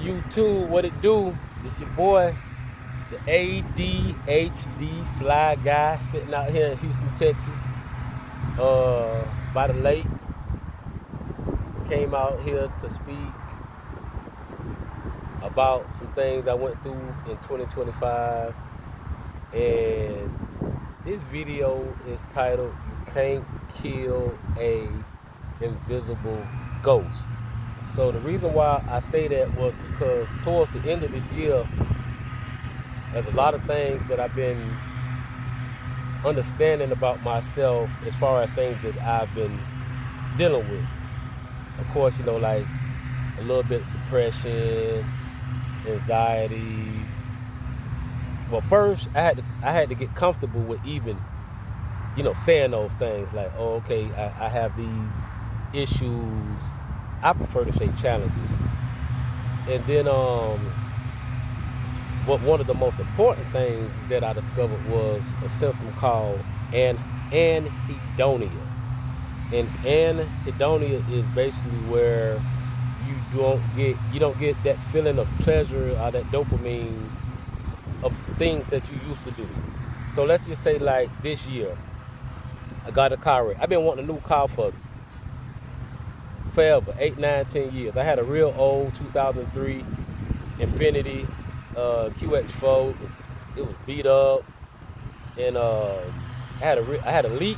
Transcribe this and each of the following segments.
YouTube, what it do? It's your boy, the ADHD fly guy, sitting out here in Houston, Texas, by the lake. Came out here to speak about some things I went through in 2025, and this video is titled "You Can't Kill a Invisible Ghost." So the reason why I say that was because towards the end of this year, there's a lot of things that I've been understanding about myself as far as things that I've been dealing with. Of course, like a little bit of depression, anxiety. Well, first I had to get comfortable with even, saying those things like, oh, okay, I have these issues. I prefer to say challenges. And then one of the most important things that I discovered was a symptom called anhedonia. And anhedonia is basically where you don't get that feeling of pleasure or that dopamine of things that you used to do. So let's just say like this year, I got a car wreck. I've been wanting a new car for forever, 8, 9, 10 years. I had a real old 2003 Infiniti QX4. It was beat up, and I had a leak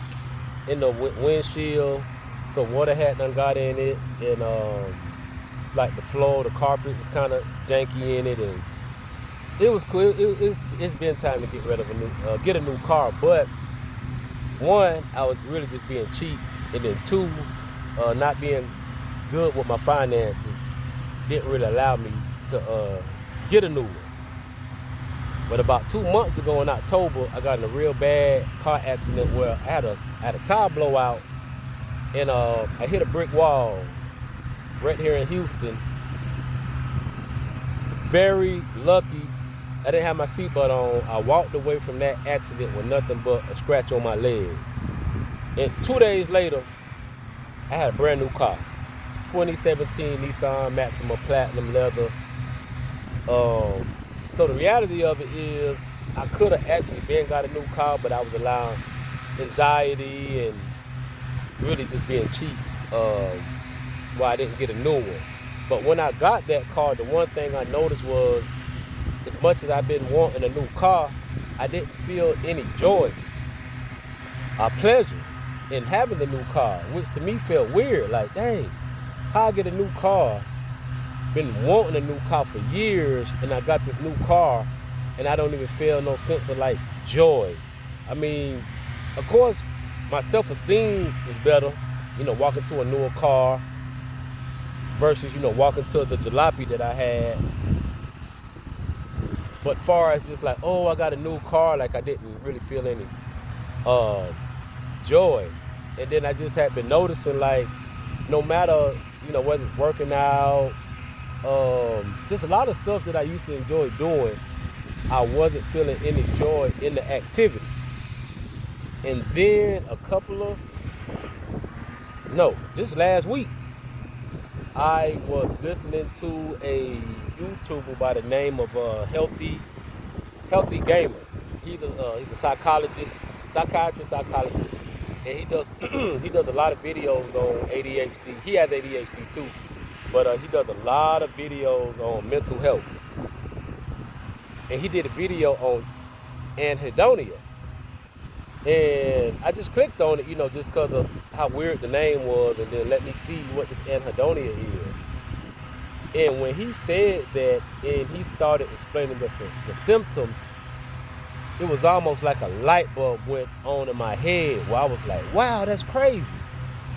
in the windshield, so water had done got in it, and like the floor, the carpet was kind of janky in it, and it was cool. It's been time to get rid of get a new car. But one, I was really just being cheap, and then two, not being good with my finances didn't really allow me to get a new one. But about 2 months ago in October, I got in a real bad car accident where I had a tire blowout, and I hit a brick wall right here in Houston. Very lucky I didn't have my seatbelt on. I walked away from that accident with nothing but a scratch on my leg. And 2 days later, I had a brand new car. 2017 Nissan Maxima Platinum leather. So the reality of it is I could have actually been got a new car, but I was allowing anxiety and really just being cheap why I didn't get a new one. But when I got that car, the one thing I noticed was, as much as I've been wanting a new car, I didn't feel any joy or pleasure in having the new car, which to me felt weird. Like, dang, how I get a new car? Been wanting a new car for years, and I got this new car, and I don't even feel no sense of like joy. I mean, of course, my self-esteem was better, walking to a newer car versus, walking to the jalopy that I had. But far as just like, oh, I got a new car, like I didn't really feel any joy. And then I just had been noticing, like, no matter, whether it's working out, just a lot of stuff that I used to enjoy doing, I wasn't feeling any joy in the activity. And then just last week, I was listening to a YouTuber by the name of Healthy Gamer. He's a psychiatrist, and he does he does a lot of videos on ADHD. He has ADHD too, but he does a lot of videos on mental health. And he did a video on anhedonia, and I just clicked on it, just because of how weird the name was, and then let me see what this anhedonia is. And when he said that, and he started explaining the symptoms, it was almost like a light bulb went on in my head, where I was like, wow, that's crazy.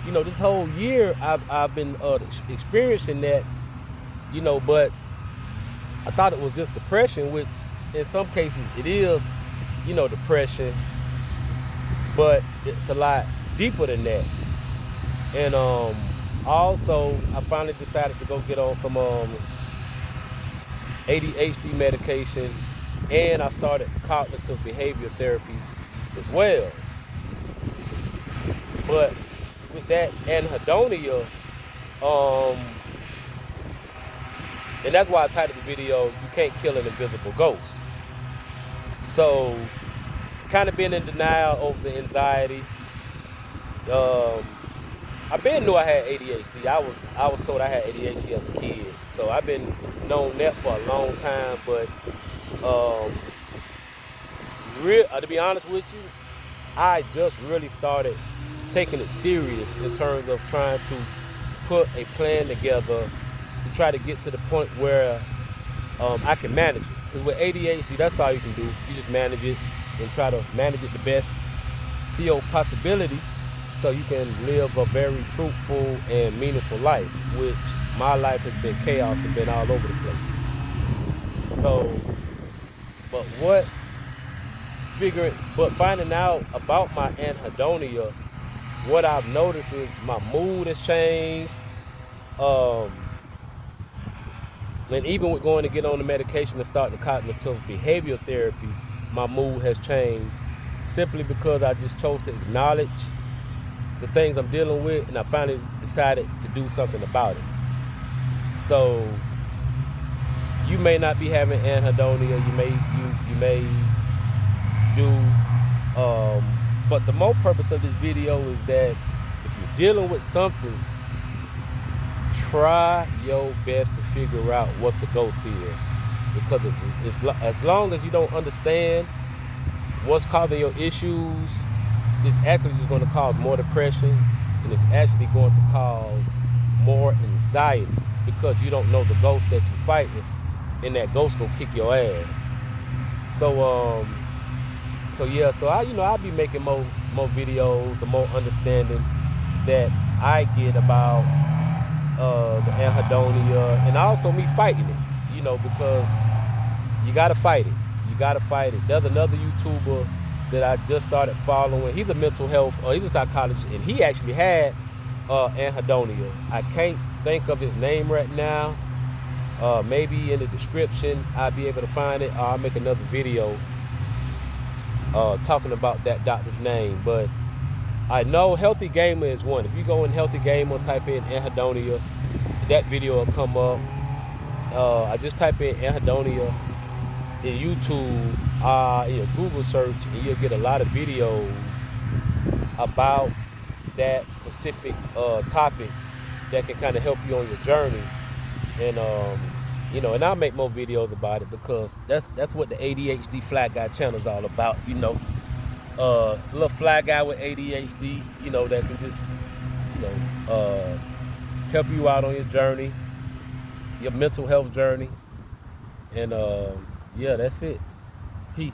This whole year I've been experiencing that, but I thought it was just depression, which in some cases it is, depression, but it's a lot deeper than that. And also, I finally decided to go get on some ADHD medication, and I started cognitive behavior therapy as well. But with that anhedonia, And that's why I titled the video, "You Can't Kill an Invisible Ghost." So, kind of been in denial over the anxiety. Um, I've been knew I had ADHD. I was told I had ADHD as a kid. So I've been known that for a long time. But um, to be honest with you, I just really started taking it serious in terms of trying to put a plan together to try to get to the point where I can manage it. Because with ADHD, that's all you can do. You just manage it and try to manage it the best to your possibility so you can live a very fruitful and meaningful life, which my life has been chaos and been all over the place. So, but finding out about my anhedonia, what I've noticed is my mood has changed. Um, and even with going to get on the medication and starting the cognitive behavioral therapy, my mood has changed simply because I just chose to acknowledge the things I'm dealing with, and I finally decided to do something about it. So you may not be having anhedonia, you may do, but the more purpose of this video is that if you're dealing with something, try your best to figure out what the ghost is, because as long as you don't understand what's causing your issues, it's actually just going to cause more depression, and it's actually going to cause more anxiety because you don't know the ghost that you're fighting, and that ghost gonna kick your ass. So I'll be making more videos, the more understanding that I get about the anhedonia, and also me fighting it, because you gotta fight it. You gotta fight it. There's another YouTuber that I just started following. He's a mental health, he's a psychologist, and he actually had anhedonia. I can't think of his name right now. Maybe in the description I'll be able to find it. I'll make another video talking about that doctor's name. But I know Healthy Gamer is one. If you go in Healthy Gamer, type in anhedonia, that video will come up. I just type in anhedonia in YouTube, in your Google search, and you'll get a lot of videos about that specific topic that can kind of help you on your journey. And and I'll make more videos about it, because that's what the ADHD Fly Guy channel is all about. Little fly guy with ADHD, that can just, help you out on your journey, your mental health journey. And yeah, that's it. Peace.